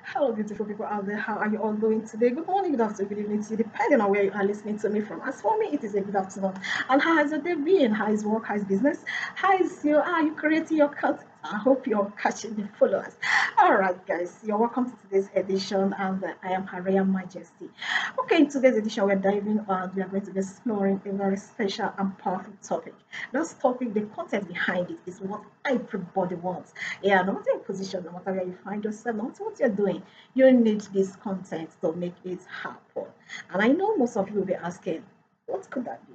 Hello, beautiful people out there. How are you all doing today? Good morning, good afternoon, good evening to you, depending on where you are listening to me from. As for me, it is a good afternoon. And how has your day been? How is work? How is business? How is you? Are you creating your content? I hope you're catching the followers. All right, guys, you're welcome to today's edition, and I am Her Royal Majesty. Okay, in today's edition, we're diving on. We are going to be exploring a very special and powerful topic. This topic, the content behind it, is what everybody wants. Yeah, no matter your position, no matter where you find yourself, no matter what you're doing, you need this content to make it happen. And I know most of you will be asking, what could that be?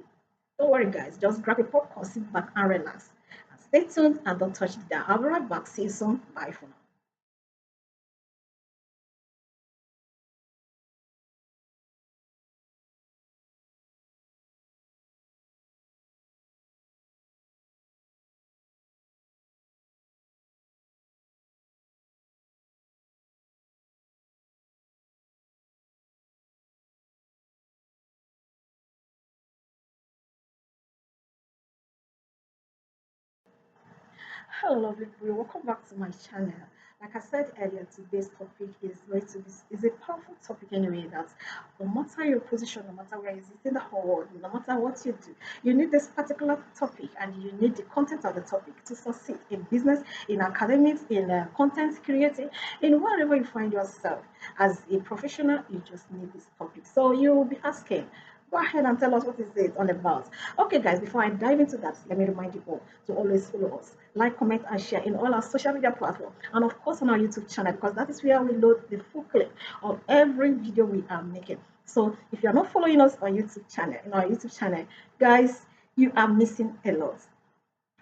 Don't worry, guys. Just grab a popcorn, sit back, and relax. And stay tuned and don't touch it down. I'll be right back. See you soon. Bye for now. Hello, lovely people. Welcome back to my channel. Like I said earlier, today's topic is going to be is a powerful topic anyway. That no matter your position, no matter where you sit in the whole world, no matter what you do, you need this particular topic and you need the content of the topic to succeed in business, in academics, in content creating, in wherever you find yourself as a professional. You just need this topic. So you will be asking, go ahead and tell us what is it all about. Okay, guys, before I dive into that, let me remind you all to always follow us, like, comment, and share in all our social media platforms, and of course on our YouTube channel, because that is where we load the full clip of every video we are making. So if you are not following us on YouTube channel, in our YouTube channel, guys, you are missing a lot.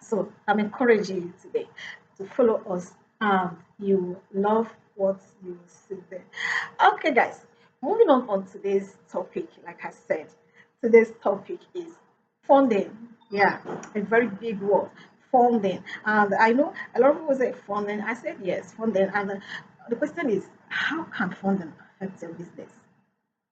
So I'm encouraging you today to follow us and you love what you see there. Okay, guys, moving on today's topic, like I said, today's topic is funding. Yeah, a very big word, funding. And I know a lot of people say funding. I said yes, funding. And the question is, how can funding affect your business?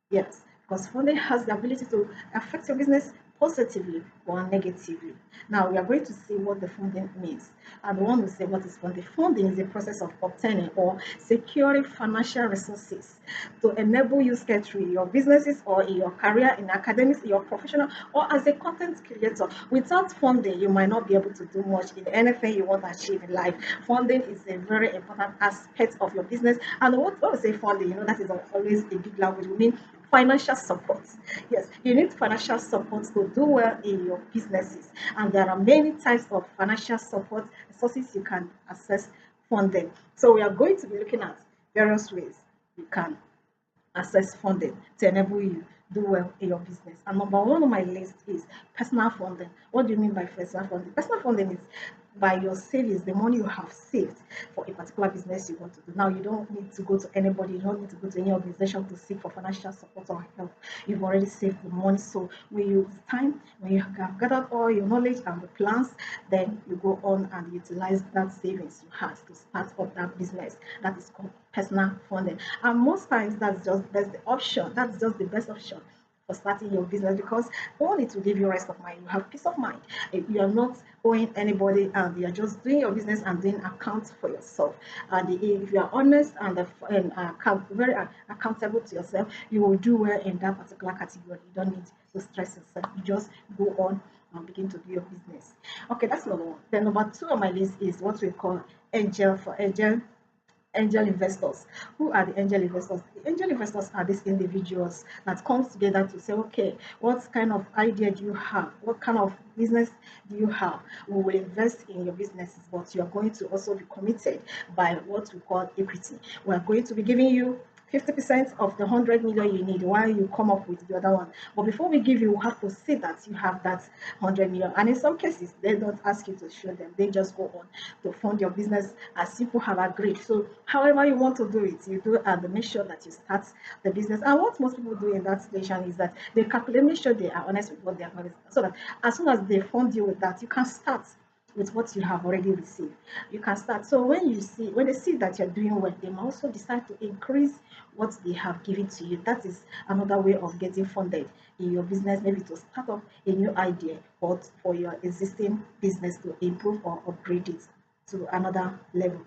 Yes, because funding has the ability to affect your business positively or negatively. Now, we are going to see what the funding means. And one will say, what is funding? Funding is a process of obtaining or securing financial resources to enable you to get through your businesses or in your career, in academics, in your professional, or as a content creator. Without funding, you might not be able to do much in anything you want to achieve in life. Funding is a very important aspect of your business. And what we say funding, that is always a big language. We mean financial support. Yes, you need financial support to do well in your businesses. And there are many types of financial support sources you can access funding. So we are going to be looking at various ways you can access funding to enable you do well in your business. And number one on my list is personal funding. What do you mean by personal funding? Personal funding is by your savings, the money you have saved for a particular business you want to do. Now, you don't need to go to anybody, you don't need to go to any organization to seek for financial support or help. You've already saved the money. So when you time, when you have gathered all your knowledge and the plans, then you go on and utilize that savings you have to start up that business. That is called personal funding. And most times that's the option. That's just the best option for starting your business because one, it will give you rest of mind. You have peace of mind. You are not owing anybody, and you are just doing your business and doing accounts for yourself. And if you are honest and very accountable to yourself, you will do well in that particular category. You don't need to stress yourself. You just go on and begin to do your business. Okay, that's number one. Then number two on my list is what we call angel investors. Who are the angel investors? The angel investors are these individuals that comes together to say, okay, what kind of idea do you have? What kind of business do you have? We will invest in your businesses, but you are going to also be committed by what we call equity. We are going to be giving you 50% of the 100 million you need while you come up with the other one. But before we give you, we have to see that you have that 100 million. And in some cases, they don't ask you to show them. They just go on to fund your business as people have agreed. So however you want to do it, you do and make sure that you start the business. And what most people do in that situation is that they calculate, make sure they are honest with what they are honest, so that as soon as they fund you with that, you can start with what you have already received. You can start. So when they see that you're doing well, they might also decide to increase what they have given to you. That is another way of getting funded in your business, maybe to start up a new idea or for your existing business to improve or upgrade it to another level.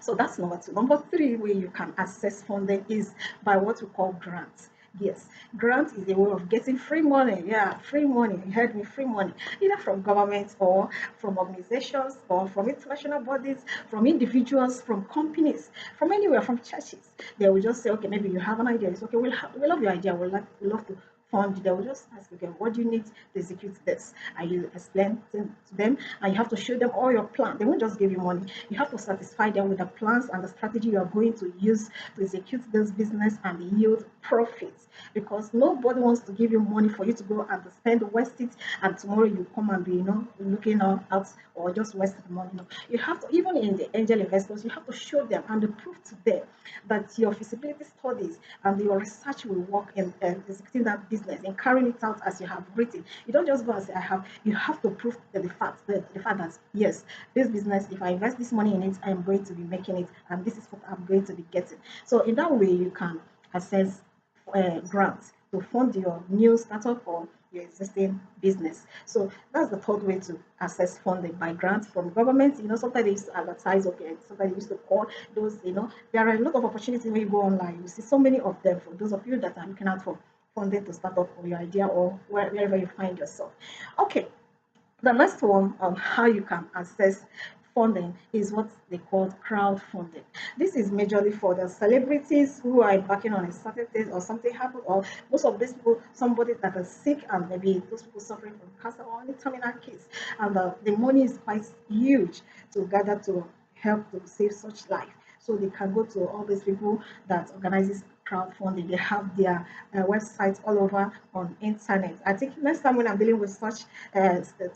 So that's number two. Number three way you can access funding is by what we call grants. Yes, grant is a way of getting free money. Yeah, free money. You heard me, free money. Either from governments or from organizations or from international bodies, from individuals, from companies, from anywhere, from churches. They will just say, okay, maybe you have an idea. It's okay, we love your idea. We love to fund. They will just ask, okay, what do you need to execute this? And you explain to them, and you have to show them all your plan. They won't just give you money. You have to satisfy them with the plans and the strategy you are going to use to execute this business and yield profits. Because nobody wants to give you money for you to go and spend, waste it, and tomorrow you come and be, looking out or just waste the money. No. You have to, even in the angel investors, you have to show them and prove to them that your feasibility studies and your research will work in executing that business and carrying it out as you have written. You don't just go and say, I have, you have to prove the fact that, yes, this business, if I invest this money in it, I am going to be making it, and this is what I'm going to be getting. So in that way, you can assess grants to fund your new startup or your existing business. So that's the third way to access funding by grants from government. Sometimes they used to advertise, okay, sometimes they used to call those, there are a lot of opportunities when you go online. You see so many of them for those of you that are looking out for funding to start up your idea or wherever you find yourself. Okay, the next one on how you can access funding is what they call crowdfunding. This is majorly for the celebrities who are embarking on a certain thing or something happened, or most of these people, somebody that is sick and maybe those people suffering from cancer or any terminal case, and the money is quite huge to gather to help to save such life. So they can go to all these people that organizes crowdfunding. They have their websites all over on internet. I think next time when I'm dealing with such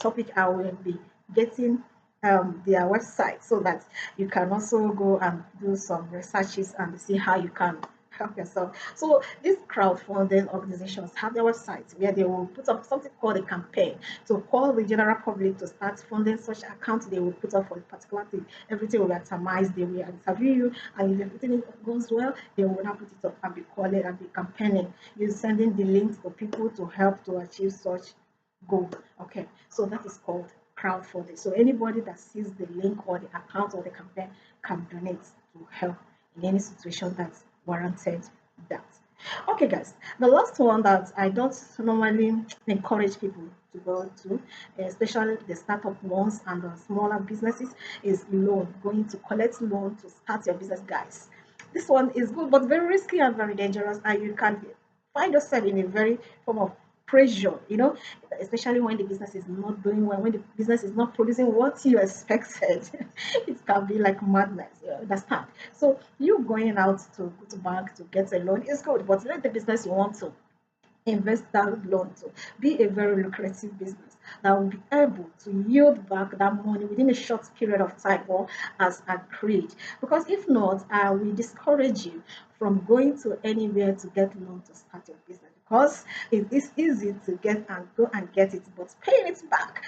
topic, I will be getting their website so that you can also go and do some researches and see how you can help yourself. So these crowdfunding organizations have their websites where they will put up something called a campaign to call the general public to start funding such accounts they will put up for a particular thing. Everything will be itemized, they will interview you, and if everything goes well, they will now put it up and be calling and be campaigning. You're sending the links to people to help to achieve such goal. Okay, so that is called crowdfunding. So anybody that sees the link or the account or the campaign can donate to help in any situation that's warranted that. Okay, guys, the last one that I don't normally encourage people to go to, especially the startup ones and the smaller businesses, is loan. Going to collect loan to start your business, guys. This one is good, but very risky and very dangerous, and you can find yourself in a very form of pressure, especially when the business is not doing well, when the business is not producing what you expected. It can be like madness, you understand? So you going out to go to bank to get a loan is good, but let the business you want to invest that loan to be a very lucrative business that will be able to yield back that money within a short period of time or as agreed. Because if not, I will discourage you from going to anywhere to get loan to start your business, because it is easy to get and go and get it, but paying it back,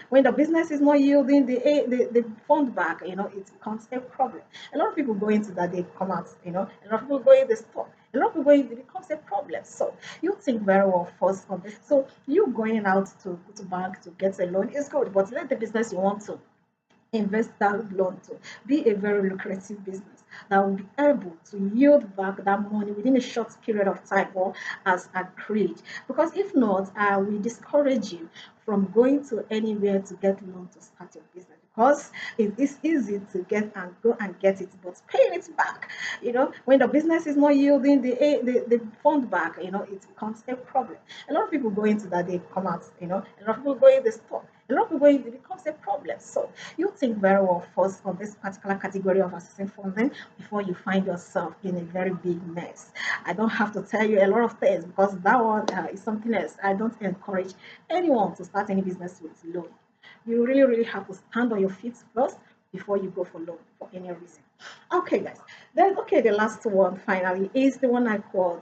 when the business is not yielding the fund back, it becomes a problem. A lot of people go into that, they come out, a lot of people go in the store, a lot of people go in, it becomes a problem. So you think very well first on this. So you going out to go to bank to get a loan is good, but let the business you want to invest that loan to be a very lucrative business that will be able to yield back that money within a short period of time or as agreed. Because if not, I will discourage you from going to anywhere to get loan to start your business, because it is easy to get and go and get it, but paying it back, when the business is not yielding the fund back, it becomes a problem. A lot of people go into that, they come out, a lot of people go in the store, a lot of people it becomes a problem. So you think very well first on this particular category of assessing funding before you find yourself in a very big mess. I don't have to tell you a lot of things, because that one is something else. I don't encourage anyone to start any business with loan. You really, really have to stand on your feet first before you go for loan for any reason. Okay, guys. Then, okay, the last one finally is the one I called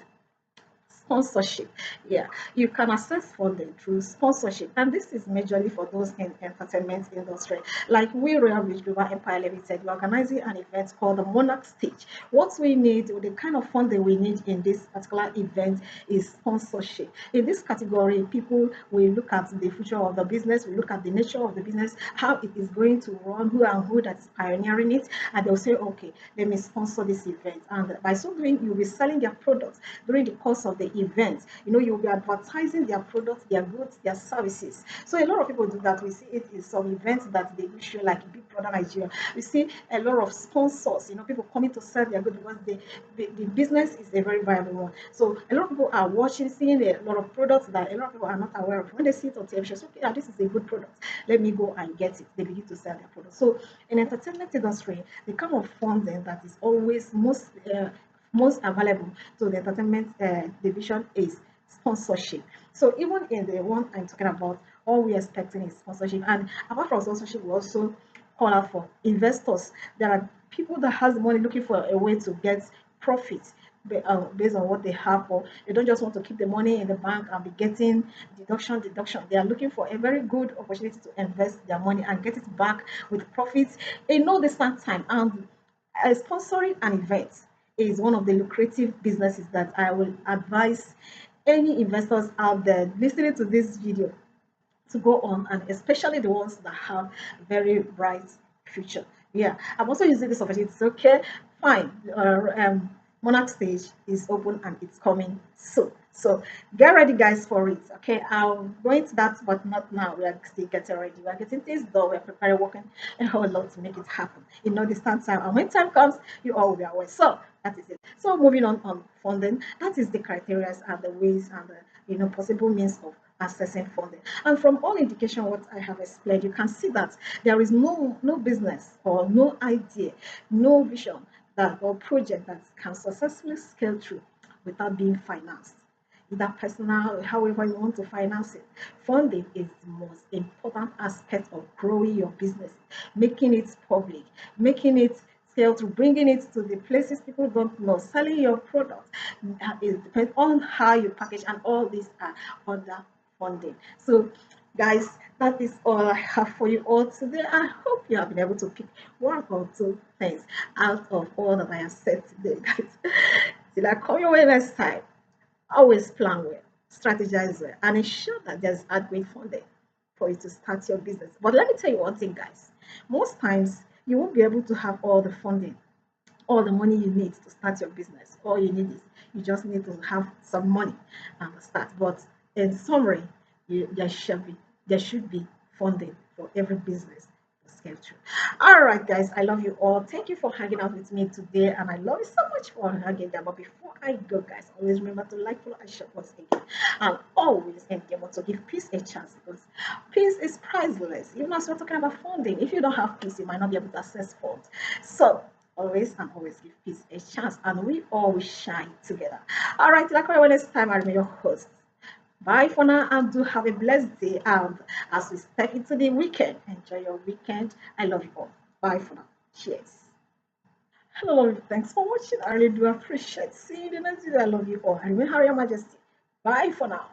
sponsorship. Yeah, you can access funding through sponsorship, and this is majorly for those in entertainment industry. Like we, Royal Rich Global Empire Limited, we're organizing an event called the Monarch Stage. What we need, the kind of funding we need in this particular event is sponsorship. In this category, people will look at the future of the business, we look at the nature of the business, how it is going to run, who and who that's pioneering it, and they'll say, okay, let me sponsor this event. And by so doing, you'll be selling their products during the course of the event. You'll be advertising their products, their goods, their services. So a lot of people do that. We see it in some events that they show, like Big Brother Nigeria. We see a lot of sponsors, people coming to sell their goods because the business is a very viable one. So a lot of people are watching, seeing a lot of products that a lot of people are not aware of. When they see it on television, so, okay, this is a good product. Let me go and get it. They begin to sell their products. So in entertainment industry, the kind of funding that is always most available to the entertainment division is sponsorship. So even in the one I'm talking about, all we're expecting is sponsorship. And apart from sponsorship, we also call out for investors. There are people that has money looking for a way to get profit based on what they have, or they don't just want to keep the money in the bank and be getting deduction. They are looking for a very good opportunity to invest their money and get it back with profits in no distant time. And sponsoring an event is one of the lucrative businesses that I will advise any investors out there listening to this video to go on, and especially the ones that have very bright future. Yeah, I'm also using this opportunity. It's okay, fine. Monarch stage is open and it's coming soon. So get ready, guys, for it. Okay, I'll go into that, but not now. We are still getting ready. We are getting things done. We are preparing, working a whole lot to make it happen in no distant time. And when time comes, you all will be aware. So that is it. So moving on funding, that is the criteria and the ways and the possible means of accessing funding. And from all indication what I have explained, you can see that there is no business or no idea, no vision that or project that can successfully scale through without being financed. Either personal, however you want to finance it. Funding is the most important aspect of growing your business, making it public, making it scale to bringing it to the places people don't know, selling your product. It depends on how you package, and all these are under funding. So, guys, that is all I have for you all today. I hope you have been able to pick one or two things out of all that I have said today, guys. Till I come your way next time, always plan well, strategize well, and ensure that there's adequate funding for you to start your business. But let me tell you one thing, guys. Most times, you won't be able to have all the funding, all the money you need to start your business. All you need is you just need to have some money and start. But in summary, there should be funding for every business to scale through. All right, guys, I love you all. Thank you for hanging out with me today, and I love you so much for hanging there. But before I go, guys, always remember to like, follow, and share once again, and always endeavor to give peace a chance, because peace is priceless. Even as we're talking about funding, if you don't have peace, you might not be able to access funds. So always and always give peace a chance, and we always shine together. All right, like I next time, I'm your host. Bye for now, and do have a blessed day. And as we step into the weekend, enjoy your weekend. I love you all. Bye for now. Cheers. Hello, thanks for watching. I really do appreciate seeing you in the next video. I love you all. And remember, Your Majesty. Bye for now.